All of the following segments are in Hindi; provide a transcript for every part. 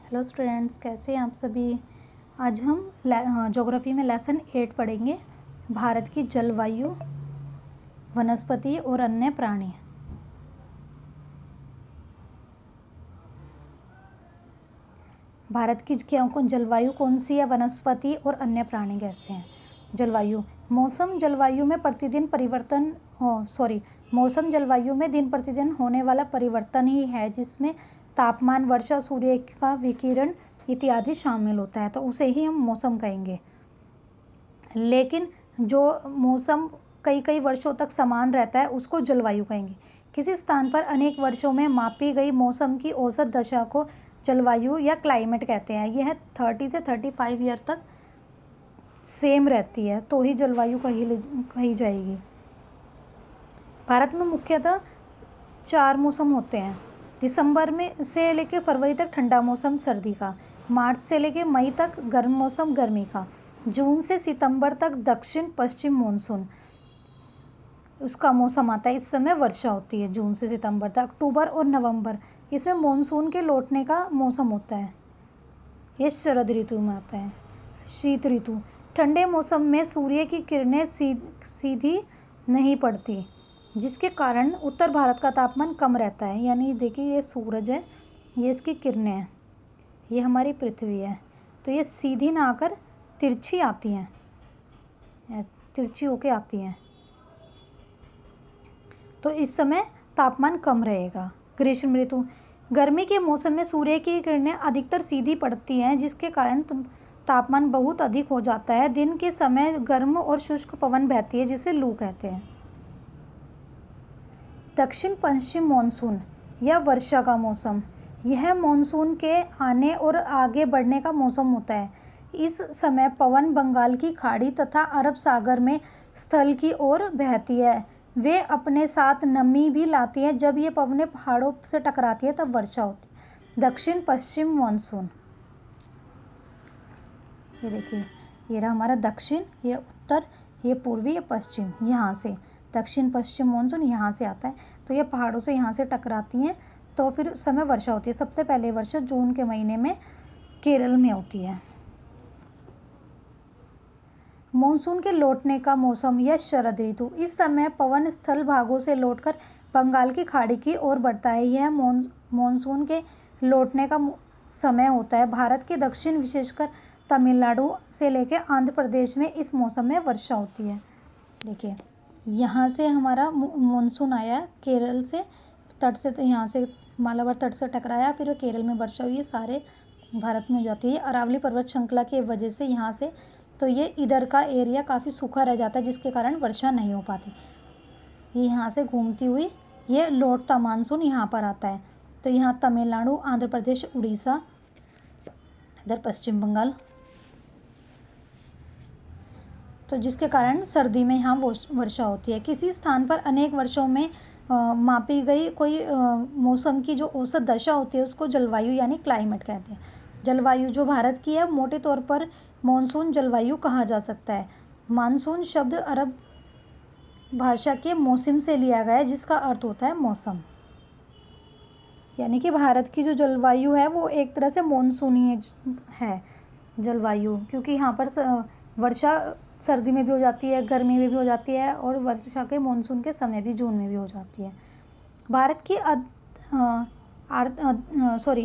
हेलो स्टूडेंट्स, कैसे हैं आप सभी। आज हम ज्योग्राफी में लेसन 8 पढ़ेंगे। भारत की जलवायु, वनस्पति और अन्य प्राणी। भारत की जलवायु कौन सी है, वनस्पति और अन्य प्राणी कैसे हैं। जलवायु, मौसम जलवायु में प्रतिदिन परिवर्तन मौसम जलवायु में दिन प्रतिदिन होने वाला परिवर्तन ही है, जिसमें तापमान, वर्षा, सूर्य का विकिरण इत्यादि शामिल होता है, तो उसे ही हम मौसम कहेंगे। लेकिन जो मौसम कई कई वर्षों तक समान रहता है उसको जलवायु कहेंगे। किसी स्थान पर अनेक वर्षों में मापी गई मौसम की औसत दशा को जलवायु या क्लाइमेट कहते हैं। यह 30 से 35 ईयर तक सेम रहती है तो ही जलवायु कही जाएगी। भारत में मुख्यतः 4 मौसम होते हैं। दिसंबर में से लेकर फरवरी तक ठंडा मौसम सर्दी का, मार्च से लेकर मई तक गर्म मौसम गर्मी का, जून से सितंबर तक दक्षिण पश्चिम मानसून उसका मौसम आता है। इस समय वर्षा होती है जून से सितंबर तक। अक्टूबर और नवंबर इसमें मानसून के लौटने का मौसम होता है, ये शरद ऋतु में आता है। शीत ऋतु, ठंडे मौसम में सूर्य की किरणें सीधी नहीं पड़ती, जिसके कारण उत्तर भारत का तापमान कम रहता है। यानी देखिए, ये सूरज है, ये इसकी किरणें हैं, ये हमारी पृथ्वी है, तो ये सीधी ना आकर तिरछी आती हैं, तिरछी होके आती हैं, तो इस समय तापमान कम रहेगा। ग्रीष्म ऋतु, गर्मी के मौसम में सूर्य की किरणें अधिकतर सीधी पड़ती हैं, जिसके कारण तापमान बहुत अधिक हो जाता है। दिन के समय गर्म और शुष्क पवन बहती है, जिसे लू कहते हैं। दक्षिण पश्चिम मानसून या वर्षा का मौसम, यह मानसून के आने और आगे बढ़ने का मौसम होता है। इस समय पवन बंगाल की खाड़ी तथा अरब सागर में स्थल की ओर बहती है। वे अपने साथ नमी भी लाती है। जब ये पवनें पहाड़ों से टकराती है तब वर्षा होती है। दक्षिण पश्चिम मानसून, ये देखिए, ये रहा हमारा दक्षिण, ये उत्तर, ये पूर्वी, ये पश्चिम। यहाँ से दक्षिण पश्चिम मानसून यहाँ से आता है, तो ये पहाड़ों से यहाँ से टकराती हैं, तो फिर उस समय वर्षा होती है। सबसे पहले वर्षा जून के महीने में केरल में होती है। मानसून के लौटने का मौसम या शरद ऋतु, इस समय पवन स्थल भागों से लौटकर बंगाल की खाड़ी की ओर बढ़ता है। यह मानसून के लौटने का समय होता है। भारत के दक्षिण, विशेषकर तमिलनाडु से लेकर आंध्र प्रदेश में इस मौसम में वर्षा होती है। देखिए, यहाँ से हमारा मानसून आया केरल से, तट से, तो यहाँ से मालाबार तट से टकराया, फिर केरल में वर्षा हुई, सारे भारत में हो जाती है। अरावली पर्वत श्रृंखला की वजह से यहाँ से तो ये इधर का एरिया काफ़ी सूखा रह जाता है, जिसके कारण वर्षा नहीं हो पाती। ये यहाँ से घूमती हुई ये लौटता मानसून यहाँ पर आता है, तो यहाँ तमिलनाडु, आंध्र प्रदेश, उड़ीसा, इधर पश्चिम बंगाल, तो जिसके कारण सर्दी में यहाँ वर्षा होती है। किसी स्थान पर अनेक वर्षों में मापी गई कोई मौसम की जो औसत दशा होती है उसको जलवायु यानी क्लाइमेट कहते हैं। जलवायु जो भारत की है, मोटे तौर पर मानसून जलवायु कहा जा सकता है। मानसून शब्द अरब भाषा के मौसम से लिया गया है, जिसका अर्थ होता है मौसम। यानी कि भारत की जो जलवायु है वो एक तरह से मानसूनी है जलवायु, क्योंकि यहाँ पर वर्षा सर्दी में भी हो जाती है, गर्मी में भी हो जाती है, और वर्षा के मानसून के समय भी जून में भी हो जाती है।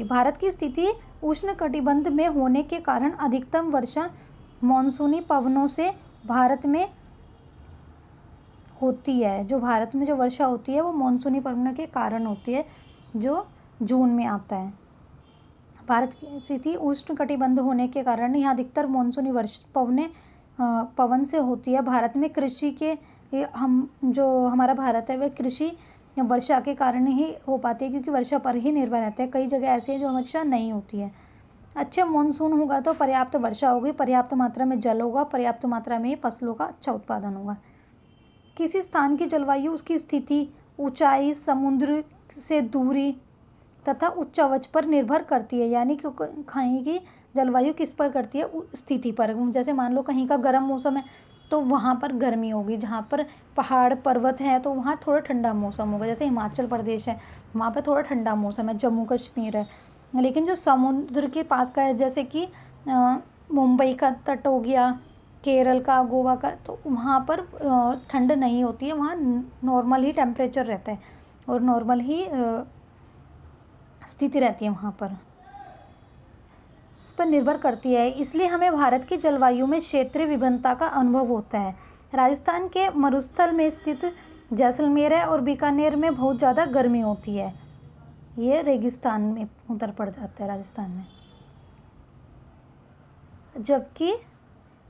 भारत की स्थिति उष्णकटिबंध में होने के कारण अधिकतम वर्षा मानसूनी पवनों से भारत में होती है। जो भारत में जो वर्षा होती है वो मानसूनी पवनों के कारण होती है, जो जून में आता है। भारत की स्थिति उष्णकटिबंध होने के कारण यहाँ अधिकतर मानसूनी पवन से होती है। भारत में कृषि के जो हमारा भारत है वह कृषि वर्षा के कारण ही हो पाती है, क्योंकि वर्षा पर ही निर्भर रहता है। कई जगह ऐसी है जो वर्षा नहीं होती है। अच्छा मानसून होगा तो पर्याप्त वर्षा होगी, पर्याप्त मात्रा में जल होगा, पर्याप्त मात्रा में फसलों का अच्छा उत्पादन होगा। किसी स्थान की जलवायु उसकी स्थिति, ऊंचाई, समुद्र से दूरी तथा उच्चावच पर निर्भर करती है। यानी कि कहीं की जलवायु किस पर करती है, स्थिति पर। जैसे मान लो कहीं का गर्म मौसम है तो वहाँ पर गर्मी होगी, जहाँ पर पहाड़ पर्वत है तो वहाँ थोड़ा ठंडा मौसम होगा। जैसे हिमाचल प्रदेश है, वहाँ पर थोड़ा ठंडा मौसम है। जम्मू कश्मीर है, लेकिन जो समुद्र के पास का है, जैसे कि मुंबई का तट हो गया, केरल का, गोवा का, तो वहाँ पर ठंड नहीं होती है, वहाँ नॉर्मल ही टेम्परेचर रहता है और नॉर्मल ही स्थिति रहती है वहाँ पर। इस पर निर्भर करती है, इसलिए हमें भारत की जलवायु में क्षेत्रीय विभिन्नता का अनुभव होता है। राजस्थान के मरुस्थल में स्थित जैसलमेर है और बीकानेर में बहुत ज़्यादा गर्मी होती है, ये रेगिस्तान में उतर पड़ जाता है राजस्थान में। जबकि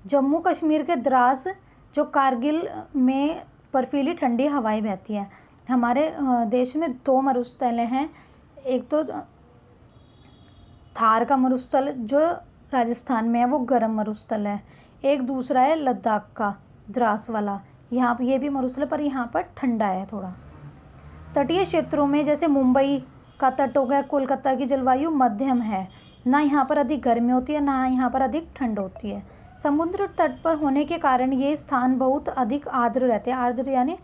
जम्मू कश्मीर के द्रास, जो कारगिल में बर्फीली ठंडी हवाएं बहती हैं। हमारे देश में 2 मरुस्थल हैं, एक तो थार का मरुस्थल जो राजस्थान में है, वो गर्म मरुस्थल है, एक दूसरा है लद्दाख का द्रास वाला, यहाँ पर ये भी मरुस्थल पर यहाँ पर ठंडा है थोड़ा। तटीय क्षेत्रों में जैसे मुंबई का तट हो गया, कोलकाता की जलवायु मध्यम है, ना यहाँ पर अधिक गर्मी होती है ना यहाँ पर अधिक ठंड होती है। समुद्र तट पर होने के कारण ये स्थान बहुत अधिक आर्द्र रहते हैं, आर्द्र यानी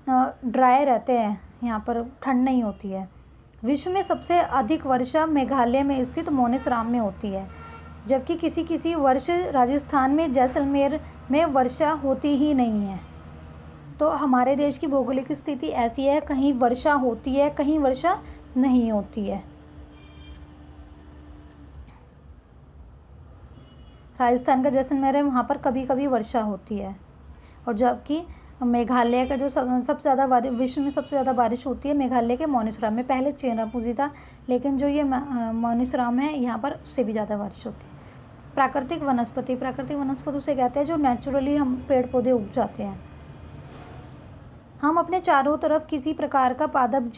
ड्राई रहते हैं, यहाँ पर ठंड नहीं होती है। विश्व में सबसे अधिक वर्षा मेघालय में स्थित मोनेसराम में होती है, जबकि किसी किसी वर्ष राजस्थान में जैसलमेर में वर्षा होती ही नहीं है। तो हमारे देश की भौगोलिक स्थिति ऐसी है, कहीं वर्षा होती है, कहीं वर्षा नहीं होती है। राजस्थान का जैसलमेर है, वहाँ पर कभी कभी वर्षा होती है, और जबकि मेघालय का जो सबसे ज़्यादा विश्व में सबसे ज़्यादा बारिश होती है मेघालय के मोनेसराम में। पहले चेरापूंजी था, लेकिन जो ये मोनेसराम है यहाँ पर उससे भी ज़्यादा बारिश होती है। प्राकृतिक वनस्पति उसे कहते हैं जो नेचुरली हम पेड़ पौधे उग जाते हैं। हम अपने चारों तरफ किसी प्रकार का पादप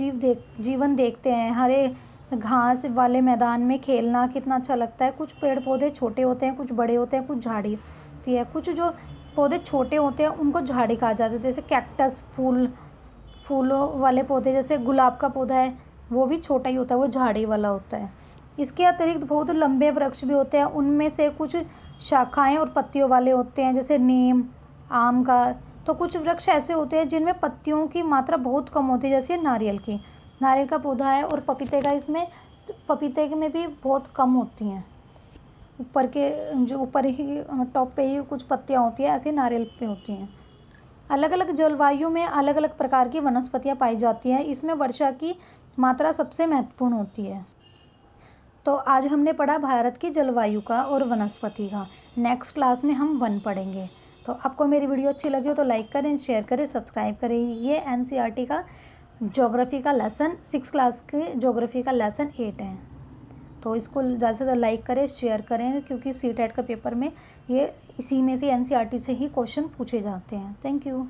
जीवन देखते हैं। हरे घास वाले मैदान में खेलना कितना अच्छा लगता है। कुछ पेड़ पौधे छोटे होते हैं, कुछ बड़े होते हैं, कुछ झाड़ी होती है। कुछ जो पौधे छोटे होते हैं उनको झाड़ी कहा जाता है, जैसे कैक्टस, फूलों वाले पौधे, जैसे गुलाब का पौधा है वो भी छोटा ही होता है, वो झाड़ी वाला होता है। इसके अतिरिक्त बहुत लंबे वृक्ष भी होते हैं, उनमें से कुछ शाखाएँ और पत्तियों वाले होते हैं, जैसे नीम, आम का। तो कुछ वृक्ष ऐसे होते हैं जिनमें पत्तियों की मात्रा बहुत कम होती है, जैसे नारियल का पौधा है, और पपीते का, इसमें पपीते में भी बहुत कम होती हैं, ऊपर ही टॉप पे ही कुछ पत्तियां होती हैं, ऐसे नारियल पे होती हैं। अलग अलग जलवायु में अलग अलग प्रकार की वनस्पतियां पाई जाती हैं, इसमें वर्षा की मात्रा सबसे महत्वपूर्ण होती है। तो आज हमने पढ़ा भारत की जलवायु का और वनस्पति का। नेक्स्ट क्लास में हम वन पढ़ेंगे। तो आपको मेरी वीडियो अच्छी लगी हो तो लाइक करें, शेयर करें, सब्सक्राइब करें। ये NCERT का ज्योग्राफी का लेसन 6 क्लास के ज्योग्राफी का लेसन 8 है। तो इसको ज़्यादा से ज़्यादा लाइक करें, शेयर करें, क्योंकि CTET का पेपर में ये इसी में से NCERT से ही क्वेश्चन पूछे जाते हैं। Thank you.